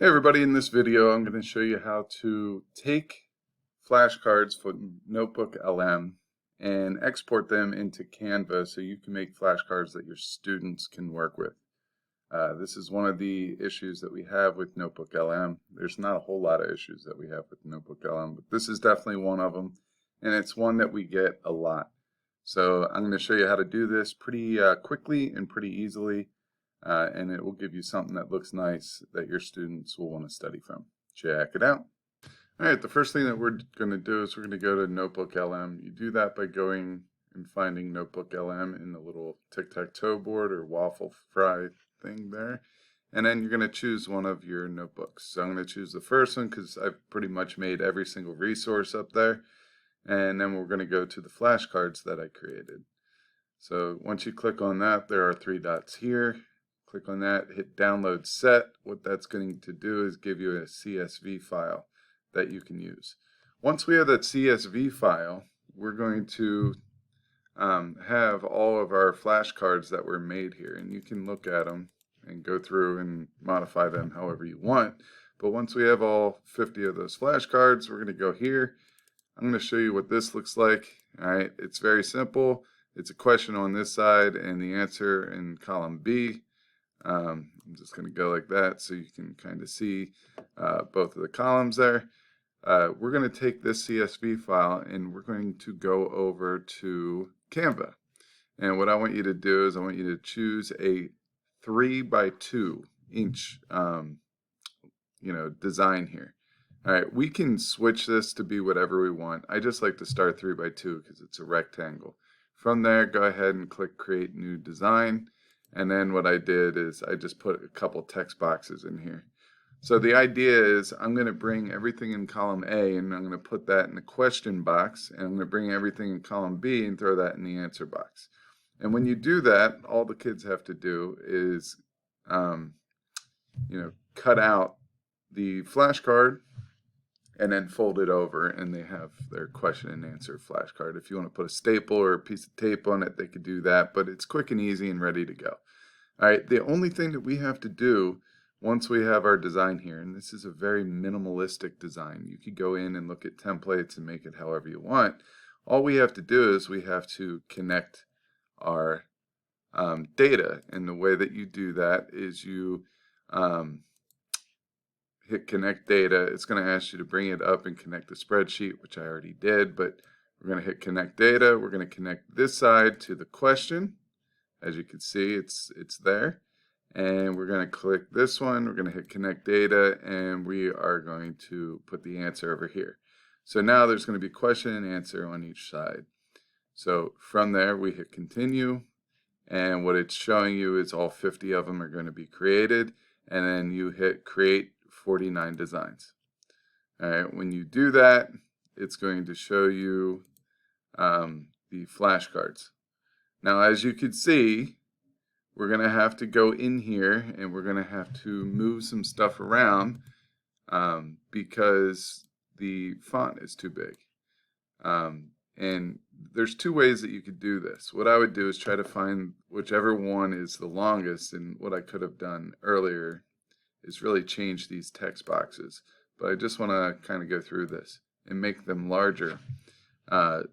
Hey everybody, in this video I'm going to show you how to take flashcards from NotebookLM and export them into Canva so you can make flashcards that your students can work with. This is one of the issues that we have with NotebookLM. There's not a whole lot of issues that we have with NotebookLM, but this is definitely one of them, and it's one that we get a lot. So I'm going to show you how to do this pretty quickly and pretty easily. And it will give you something that looks nice that your students will want to study from. Check it out. All right, the first thing that we're going to do is we're going to go to NotebookLM. You do that by going and finding NotebookLM in the little tic-tac-toe board or waffle fry thing there. And then you're going to choose one of your notebooks. So I'm going to choose the first one because I've pretty much made every single resource up there. And then we're going to go to the flashcards that I created. So once you click on that, there are three dots here. Click on that, hit download set. What that's going to do is give you a CSV file that you can use. Once we have that CSV file, we're going to have all of our flashcards that were made here, and you can look at them and go through and modify them however you want. But once we have all 50 of those flashcards, we're going to go here. I'm going to show you what this looks like. All right, it's very simple. It's a question on this side and the answer in column B. I'm just going to go like that so you can kind of see both of the columns there. We're going to take this CSV file and we're going to go over to Canva. And what I want you to do is I want you to choose a 3x2 inch design here. All right, we can switch this to be whatever we want. I just like to start 3x2 because it's a rectangle. From there, go ahead and click Create New Design. And then what I did is I just put a couple text boxes in here. So the idea is I'm going to bring everything in column A and I'm going to put that in the question box, and I'm going to bring everything in column B and throw that in the answer box. And when you do that, all the kids have to do is cut out the flashcard and then fold it over, and they have their question and answer flashcard. If you want to put a staple or a piece of tape on it, they could do that, but it's quick and easy and ready to go. All right, the only thing that we have to do once we have our design here, and this is a very minimalistic design. You could go in and look at templates and make it however you want. All we have to do is we have to connect our data, and the way that you do that is you hit connect data. It's going to ask you to bring it up and connect the spreadsheet, which I already did, but we're going to hit connect data. We're going to connect this side to the question. As you can see, it's there. And we're going to click this one. We're going to hit connect data, and we are going to put the answer over here. So now there's going to be question and answer on each side. So from there, we hit continue, and what it's showing you is all 50 of them are going to be created, and then you hit create 49 designs. All right, when you do that, it's going to show you the flashcards. Now, as you can see, we're going to have to go in here and we're going to have to move some stuff around because the font is too big. And there's two ways that you could do this. What I would do is try to find whichever one is the longest, and what I could have done earlier is really change these text boxes. But I just want to kind of go through this and make them larger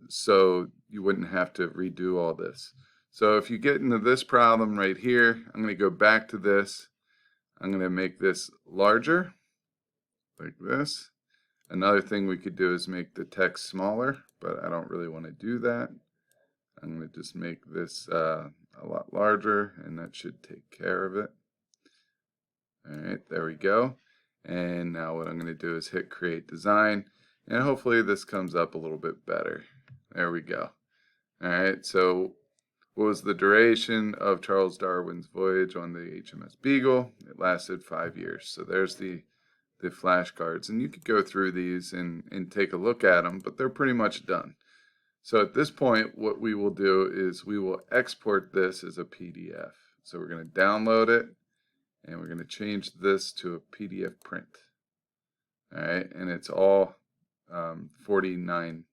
so you wouldn't have to redo all this. So if you get into this problem right here, I'm going to go back to this. I'm going to make this larger, like this. Another thing we could do is make the text smaller, but I don't really want to do that. I'm going to just make this a lot larger, and that should take care of it. All right, there we go. And now what I'm going to do is hit create design, and hopefully this comes up a little bit better. There we go. All right, so what was the duration of Charles Darwin's voyage on the HMS Beagle? It lasted 5 years. So there's the flashcards, and you could go through these and take a look at them, but they're pretty much done. So at this point, what we will do is we will export this as a PDF. So we're going to download it, and we're going to change this to a PDF print. All right, and it's all 49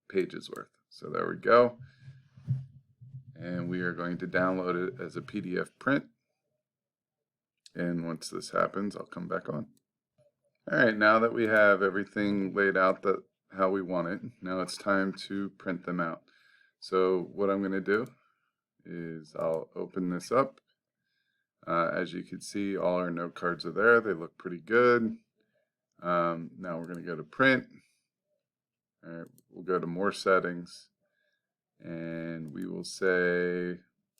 pages worth. So there we go. And we are going to download it as a PDF print. And once this happens, I'll come back on. All right, now that we have everything laid out how we want it, now it's time to print them out. So what I'm going to do is I'll open this up. As you can see, all our note cards are there. They look pretty good. Now we're going to go to print. All right, we'll go to more settings, and we will say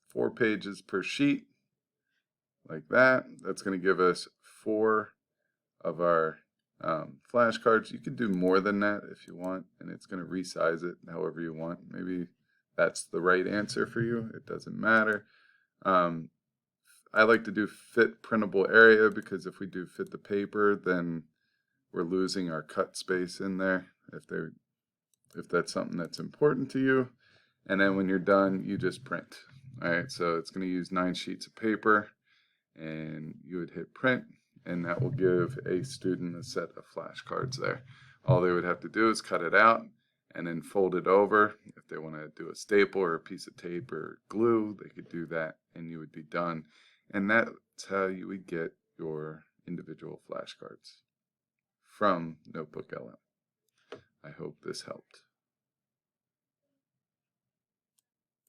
4 pages per sheet, like that. That's going to give us 4 of our flashcards. You can do more than that if you want, and it's going to resize it however you want. Maybe that's the right answer for you. It doesn't matter. I like to do fit printable area, because if we do fit the paper, then we're losing our cut space in there if that's something that's important to you. And then when you're done, you just print. All right, so it's going to use 9 sheets of paper, and you would hit print, and that will give a student a set of flashcards there. All they would have to do is cut it out and then fold it over. If they want to do a staple or a piece of tape or glue, they could do that, and you would be done. And that's how you would get your individual flashcards from NotebookLM. I hope this helped.